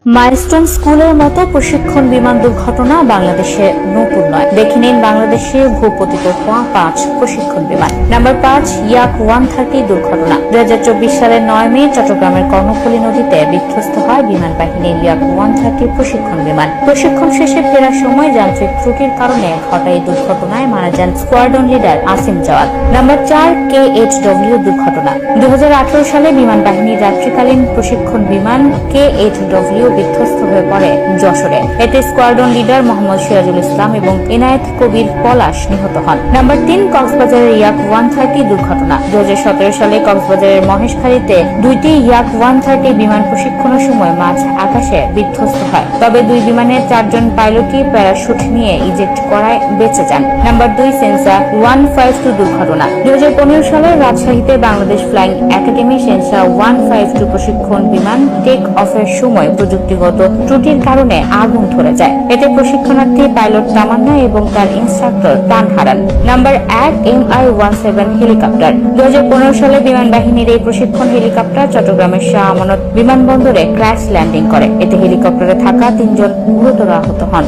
Milestone স্কুলের মতো প্রশিক্ষণ বিমান দুর্ঘটনা বাংলাদেশে নতুন নয়। দেখে নিন বাংলাদেশে ভূপতিত হওয়া 5 প্রশিক্ষণ বিমান। নাম্বার 5, ইয়াক 130 দুর্ঘটনা। 2024 সালের 9 মে চট্টগ্রামের কর্ণফুলী নদীতে বিধ্বস্ত হয় বিমান বাহিনীর ইয়াক 130 প্রশিক্ষণ বিমান। প্রশিক্ষণ শেষে ফেরার সময় যান্ত্রিক ত্রুটির কারণে ঘটা এই দুর্ঘটনায় মারা যান squadron leader Asim Jawad. Number 4, KHW দুর্ঘটনা। 2018 সালে বিমান বাহিনীর রাত্রিকালীন প্রশিক্ষণ বিমান KHW বিধ্বস্ত হয়ে পড়ে যশোরে। এতে স্কোয়াড্রন লিডার মোহাম্মদ সিরাজুল ইসলাম এবং এনায়েত কবির পলাশ নিহত হন। নাম্বার 3, কক্সবাজারের ইয়াক 130 দুর্ঘটনা। 2017 সালে কক্সবাজারের মহেশখালীতে 2টি ইয়াক 130 বিমান প্রশিক্ষণের সময় মাঝ আকাশে বিধ্বস্ত হয়। তবে 2 বিমানের 4 জন পাইলটই প্যারাশুট নিয়ে ইজেক্ট করায় বেঁচে যান। নাম্বার 2, সেন্সা 152 দুর্ঘটনা। 2015 সালে রাজশাহীতে বাংলাদেশ ফ্লাইং একাডেমি সেন্সা 152 প্রশিক্ষণ বিমান টেক অফের সময় প্রযুক্তিগত ত্রুটির কারণে আগুন ধরে যায়। এতে প্রশিক্ষণার্থী পাইলট তামান্না এবং তার ইনস্ট্রাক্টর প্রাণ হারান। Number 1, MI-17 helicopter. 2015 সালে বিমান বাহিনীর এই প্রশিক্ষণ হেলিকপ্টার চট্টগ্রামের শাহ আমানত বিমানবন্দরে ক্র্যাশ ল্যান্ডিং করে। এতে হেলিকপ্টারে থাকা 3 জন গুরুতর আহত হন।